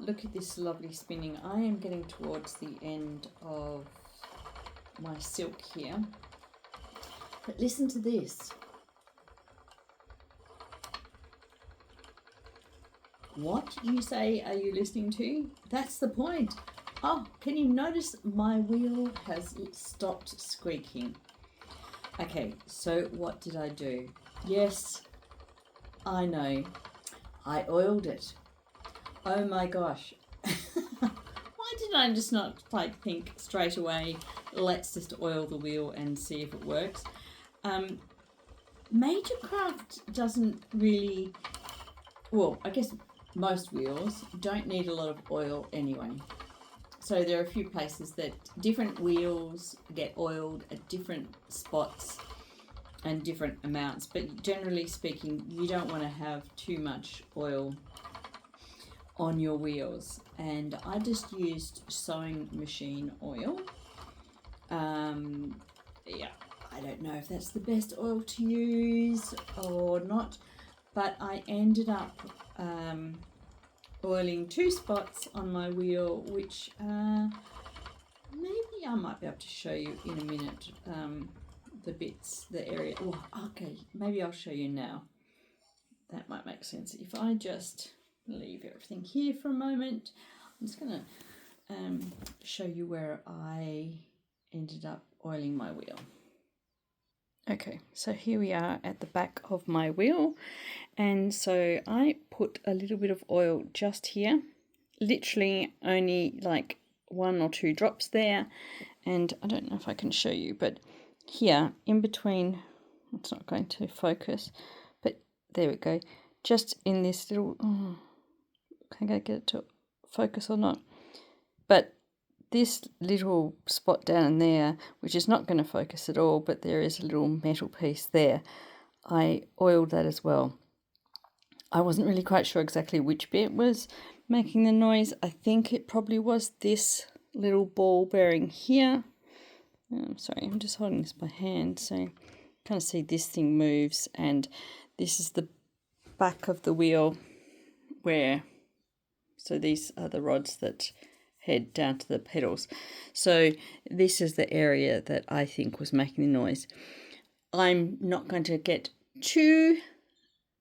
look at this lovely spinning. I am getting towards the end of my silk here. But listen to this. What, you say, are you listening to? That's the point. Oh, can you notice my wheel has stopped squeaking? Okay, so what did I do? Yes, I know. I oiled it. Oh my gosh. Why did I just not think straight away, let's just oil the wheel and see if it works? Major Craft doesn't really, well, I guess most wheels don't need a lot of oil anyway. So there are a few places that different wheels get oiled at different spots and different amounts, but generally speaking, you don't want to have too much oil on your wheels. And I just used sewing machine oil. Yeah, I don't know if that's the best oil to use or not, but I ended up oiling 2 spots on my wheel, which maybe I might be able to show you in a minute, the bits, the area. Oh, okay, maybe I'll show you now. That might make sense. If I just leave everything here for a moment, I'm just going to show you where I ended up oiling my wheel. Okay, so here we are at the back of my wheel, and so I put a little bit of oil just here, literally only like 1 or 2 drops there, and I don't know if I can show you, but here in between, it's not going to focus, but there we go, just in this little, can I get it to focus or not? But this little spot down there, which is not going to focus at all, but there is a little metal piece there, I oiled that as well. I wasn't really quite sure exactly which bit was making the noise. I think it probably was this little ball bearing here. Sorry, I'm just holding this by hand, so you kind of see this thing moves, and this is the back of the wheel so these are the rods that head down to the pedals. So this is the area that I think was making the noise. I'm not going to get too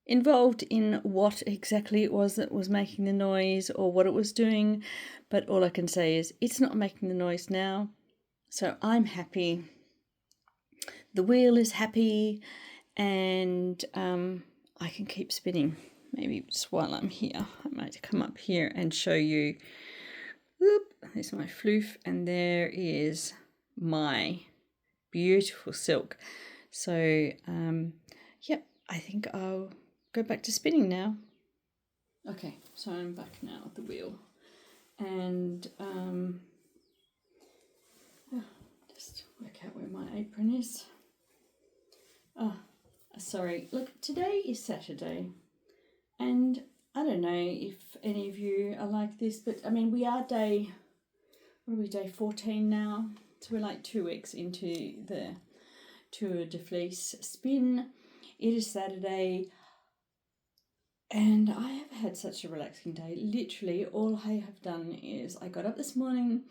involved in what exactly it was that was making the noise or what it was doing, but all I can say is it's not making the noise now, so I'm happy. The wheel is happy, and I can keep spinning. Maybe just while I'm here, I might come up here and show you. Whoop, there's my floof, and there is my beautiful silk. So, yep, I think I'll go back to spinning now. Okay, so I'm back now at the wheel, and just work out where my apron is. Oh, sorry. Look, today is Saturday, and I don't know if any of you are like this, but I mean, we are day 14 now, so we're like 2 weeks into the Tour de Fleece spin. It is Saturday, and I have had such a relaxing day. Literally, all I have done is I got up this morning.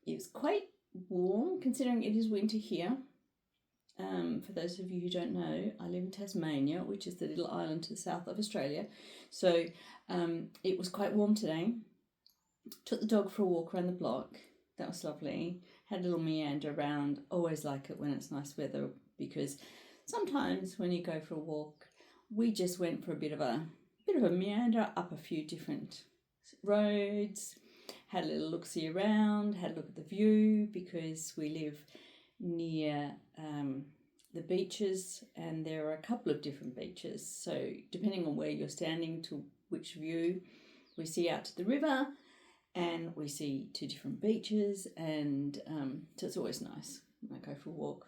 It was quite warm, considering it is winter here. For those of you who don't know, I live in Tasmania, which is the little island to the south of Australia. So it was quite warm today. Took the dog for a walk around the block. That was lovely. Had a little meander around. Always like it when it's nice weather, because sometimes when you go for a walk, we just went for a bit of a meander up a few different roads. Had a little look-see around. Had a look at the view, because we live near the beaches, and there are a couple of different beaches, so depending on where you're standing to which view, we see out to the river and we see 2 different beaches, and so it's always nice when I go for a walk.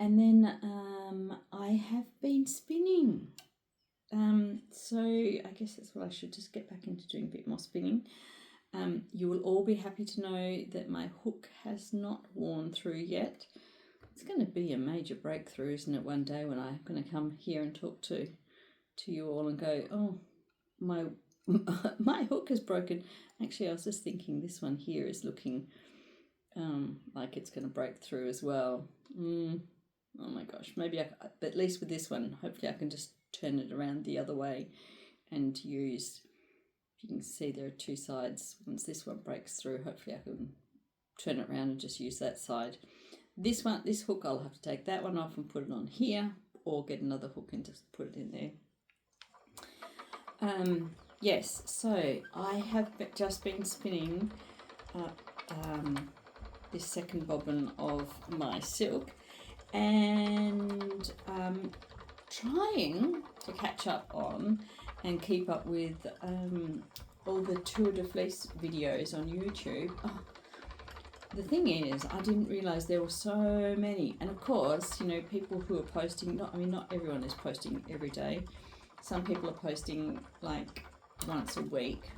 And then I have been spinning, so I guess that's what I should just get back into, doing a bit more spinning. You will all be happy to know that my hook has not worn through yet. It's going to be a major breakthrough, isn't it, one day when I'm going to come here and talk to you all and go, oh, my my hook is broken. Actually, I was just thinking this one here is looking like it's going to break through as well. Oh my gosh, maybe but at least with this one, hopefully I can just turn it around the other way and use, if you can see there are two sides. Once this one breaks through, hopefully I can turn it around and just use that side. This hook, I'll have to take that one off and put it on here, or get another hook and just put it in there. Yes, so I have just been spinning this second bobbin of my silk, and trying to catch up on and keep up with all the Tour de Fleece videos on YouTube. The thing is, I didn't realise there were so many, and of course, you know, people who are posting, not everyone is posting every day. Some people are posting like once a week,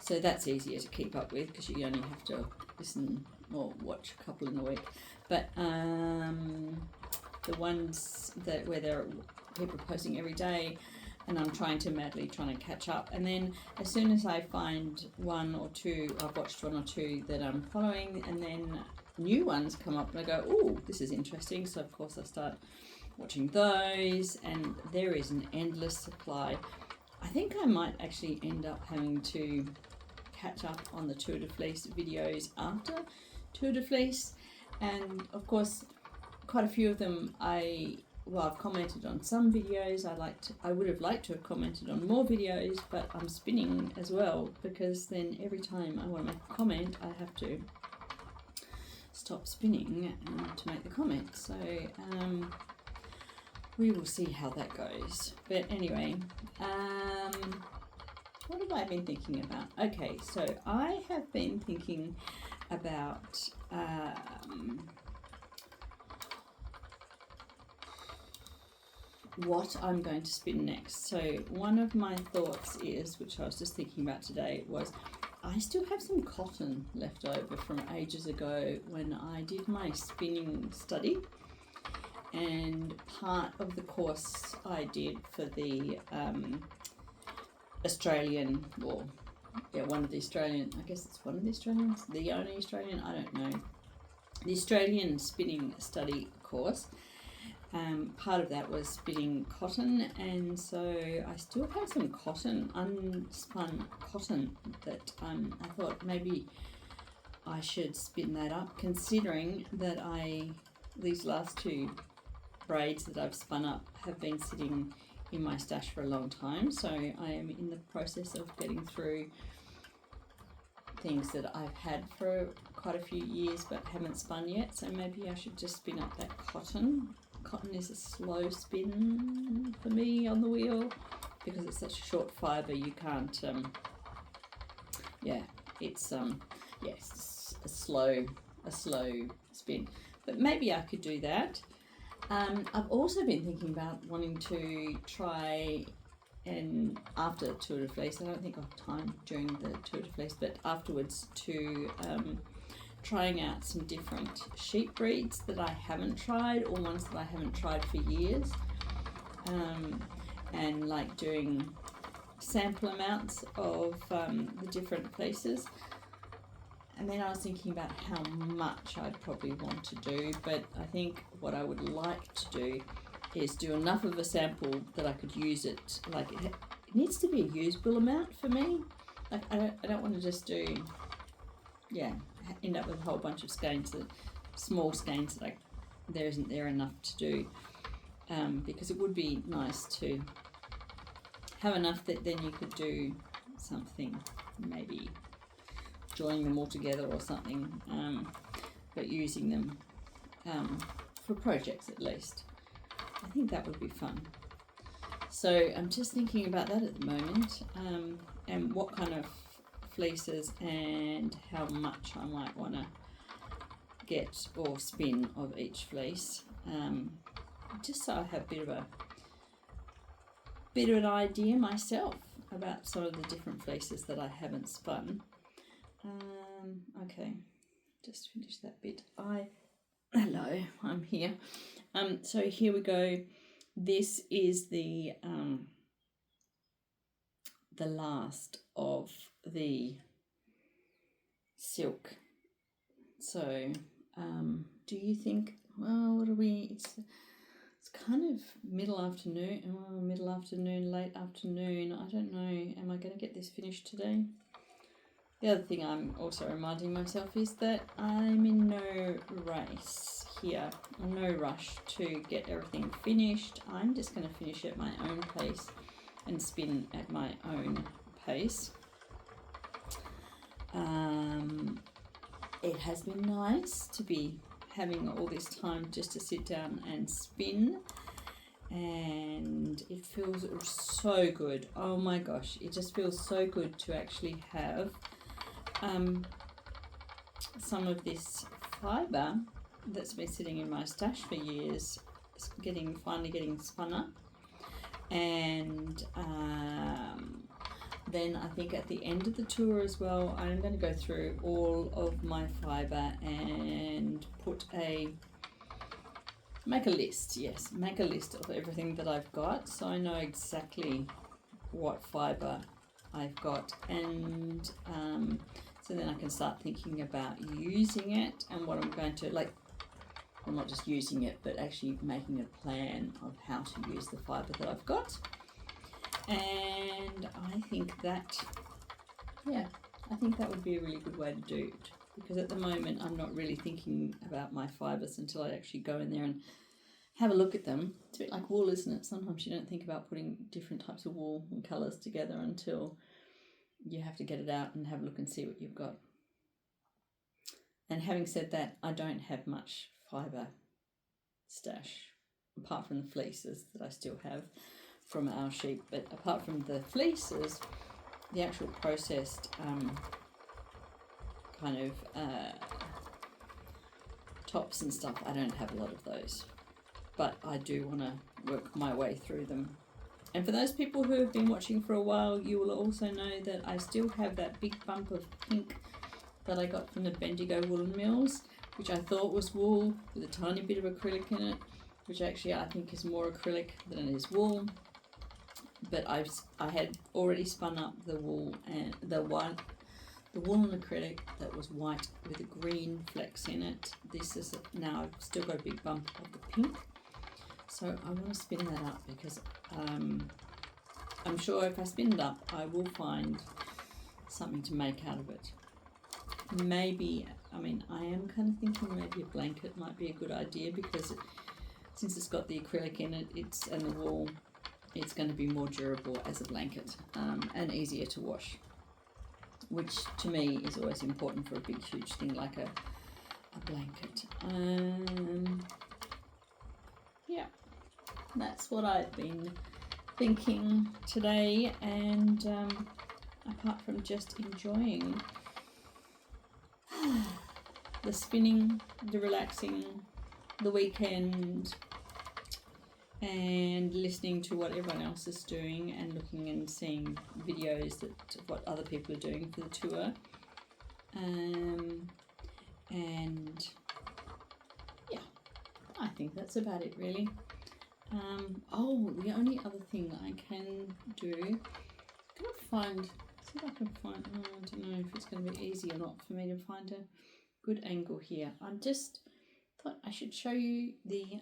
so that's easier to keep up with because you only have to listen or watch a couple in a week. But the ones where there are people posting every day, and I'm trying to catch up. And then as soon as I find one or two, I've watched one or two that I'm following, and then new ones come up and I go, oh, this is interesting. So of course I start watching those, and there is an endless supply. I think I might actually end up having to catch up on the Tour de Fleece videos after Tour de Fleece. And of course, quite a few of them I've commented on some videos. I would have liked to have commented on more videos, but I'm spinning as well, because then every time I want to make a comment, I have to stop spinning to make the comment. So we will see how that goes. But anyway, what have I been thinking about? Okay, so I have been thinking about what I'm going to spin next. So one of my thoughts is, which I was just thinking about today, was I still have some cotton left over from ages ago when I did my spinning study, and part of the course I did for the Australian, or one of the Australian, I guess it's one of the Australians, the only Australian, I don't know, the Australian spinning study course. Part of that was spinning cotton, and so I still have some cotton, unspun cotton, that I thought maybe I should spin that up, considering that these last two braids that I've spun up have been sitting in my stash for a long time. So I am in the process of getting through things that I've had for quite a few years but haven't spun yet, so maybe I should just spin up that cotton. Cotton is a slow spin for me on the wheel because it's such a short fibre. You can't it's a slow spin, but maybe I could do that. I've also been thinking about wanting to try, and after Tour de Fleece, I don't think I'll have time during the Tour de Fleece, but afterwards to trying out some different sheep breeds that I haven't tried, or ones that I haven't tried for years, and like doing sample amounts of the different fleeces. And then I was thinking about how much I'd probably want to do, but I think what I would like to do is do enough of a sample that I could use it. Like it needs to be a usable amount for me. Like I don't want to just do, end up with a whole bunch of skeins, small skeins that there isn't enough to do. Because it would be nice to have enough that then you could do something, maybe joining them all together or something, but using them for projects at least. I think that would be fun. So I'm just thinking about that at the moment, and what kind of fleeces and how much I might want to get or spin of each fleece, just so I have a bit of an idea myself about some of the different fleeces that I haven't spun. Okay, just finish that bit. Hello, I'm here. So here we go. This is the the last of the silk. So do you think, well, what are we, it's kind of middle afternoon, late afternoon. I don't know, am I going to get this finished today? The other thing I'm also reminding myself is that I'm in no race here, no rush to get everything finished. I'm just going to finish at my own pace and spin at my own pace. It has been nice to be having all this time just to sit down and spin, and it feels so good. Oh my gosh, it just feels so good to actually have some of this fibre that's been sitting in my stash for years finally getting spun up. And then I think at the end of the tour as well, I'm going to go through all of my fibre and make a list of everything that I've got, so I know exactly what fibre I've got, and so then I can start thinking about using it and what I'm going to, like, well, not just using it, but actually making a plan of how to use the fibre that I've got. And I think that would be a really good way to do it, because at the moment I'm not really thinking about my fibres until I actually go in there and have a look at them. It's a bit like wool, isn't it? Sometimes you don't think about putting different types of wool and colours together until you have to get it out and have a look and see what you've got. And having said that, I don't have much fibre stash apart from the fleeces that I still have from our sheep. But apart from the fleeces, the actual processed tops and stuff, I don't have a lot of those, but I do want to work my way through them. And for those people who have been watching for a while, you will also know that I still have that big bump of pink that I got from the Bendigo Woolen Mills, which I thought was wool with a tiny bit of acrylic in it, which actually I think is more acrylic than it is wool. But I had already spun up the wool and the wool and acrylic that was white with a green flecks in it. This is now I've still got a big bump of the pink, so I want to spin that up because I'm sure if I spin it up I will find something to make out of it. Maybe, I am kind of thinking maybe a blanket might be a good idea, because since it's got the acrylic in it, and the wool, it's going to be more durable as a blanket and easier to wash, which to me is always important for a big huge thing like a blanket. Yeah, that's what I've been thinking today, and apart from just enjoying the spinning, the relaxing, the weekend, and listening to what everyone else is doing and looking and seeing videos of what other people are doing for the tour. And yeah, I think that's about it really. The only other thing I can do, see if I can find, I don't know if it's going to be easy or not for me to find a good angle here. I just thought I should show you the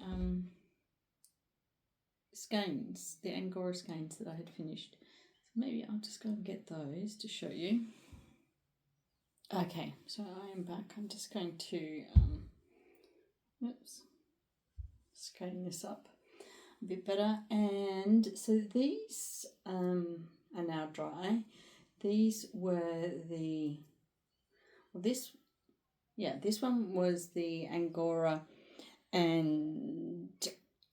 skeins, the Angora skeins that I had finished. So maybe I'll just go and get those to show you. Okay, so I am back. I'm just going to skein this up a bit better. And so these are now dry. These were this one was the Angora and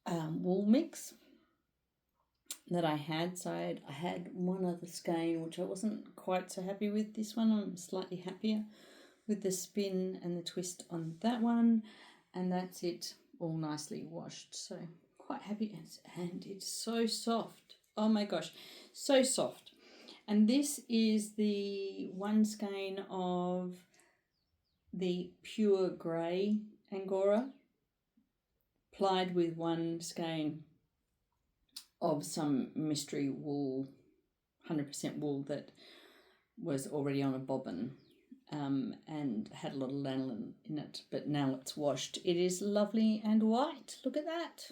wool mix that I had. So I had one other skein which I wasn't quite so happy with. This one I'm slightly happier with the spin and the twist on that one, and that's it, all nicely washed. So quite happy, and it's so soft. Oh my gosh, so soft. And this is the one skein of the pure grey Angora plied with one skein of some mystery wool 100% wool that was already on a bobbin and had a lot of lanolin in it, but now it's washed. It is lovely and white. Look at that.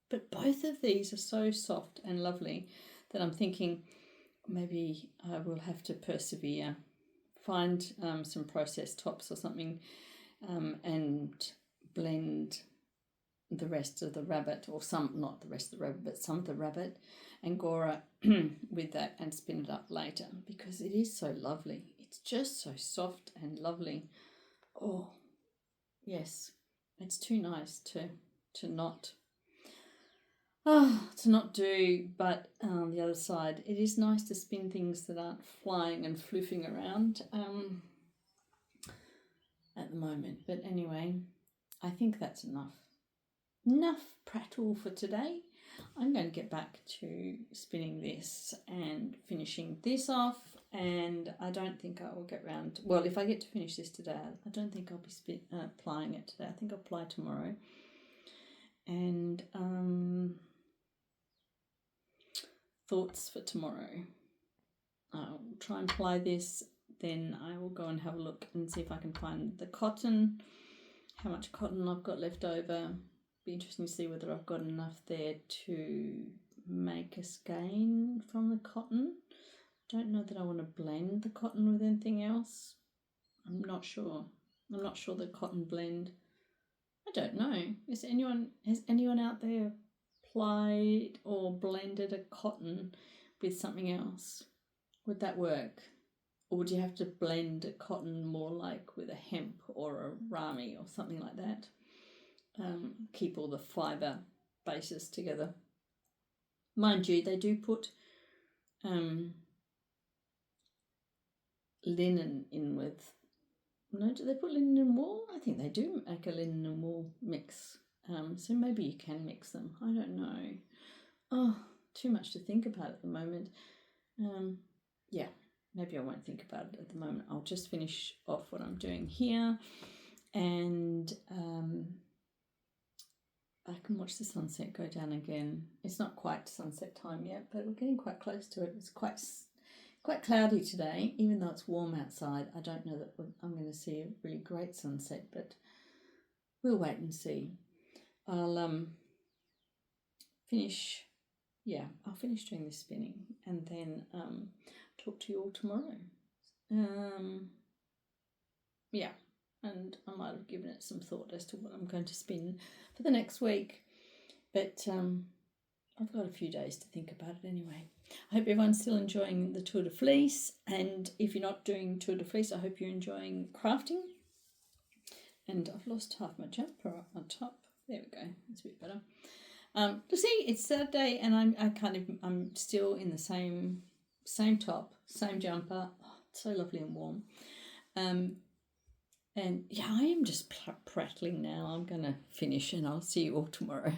But both of these are so soft and lovely that I'm thinking maybe I will have to persevere, find some processed tops or something, and blend the rest of the rabbit, or some, not the rest of the rabbit, but some of the rabbit Angora with that and spin it up later, because it is so lovely. It's just so soft and lovely. Oh, yes, it's too nice to not do. But the other side, it is nice to spin things that aren't flying and floofing around at the moment. But anyway, I think that's enough prattle for today. I'm going to get back to spinning this and finishing this off, and I don't think I will get round, well, if I get to finish this today, I don't think I'll be applying it today. I think I'll apply tomorrow. And thoughts for tomorrow. I'll try and apply this, then I will go and have a look and see if I can find the cotton, how much cotton I've got left over. Be interesting to see whether I've got enough there to make a skein from the cotton. Don't know that I want to blend the cotton with anything else. I'm not sure. I'm not sure the cotton blend. I don't know. Has anyone out there applied or blended a cotton with something else? Would that work? Or would you have to blend a cotton more like with a hemp or a rami or something like that? Keep all the fibre bases together. Mind you, they do put linen in with... No, do they put linen and wool? I think they do make a linen and wool mix. So maybe you can mix them. I don't know. Oh, too much to think about at the moment. Yeah, maybe I won't think about it at the moment. I'll just finish off what I'm doing here, and I can watch the sunset go down again. It's not quite sunset time yet, but we're getting quite close to it. It's quite cloudy today, even though it's warm outside. I don't know that I'm going to see a really great sunset, but we'll wait and see. I'll finish doing this spinning, and then talk to you all tomorrow. Yeah, and I might have given it some thought as to what I'm going to spin for the next week, but I've got a few days to think about it anyway. I hope everyone's still enjoying the Tour de Fleece, and if you're not doing Tour de Fleece, I hope you're enjoying crafting. And I've lost half my jumper up on top. There we go. That's a bit better. To see, it's Saturday, and I'm still in the same top, same jumper. Oh, it's so lovely and warm. And yeah, I am just prattling now. I'm going to finish, and I'll see you all tomorrow.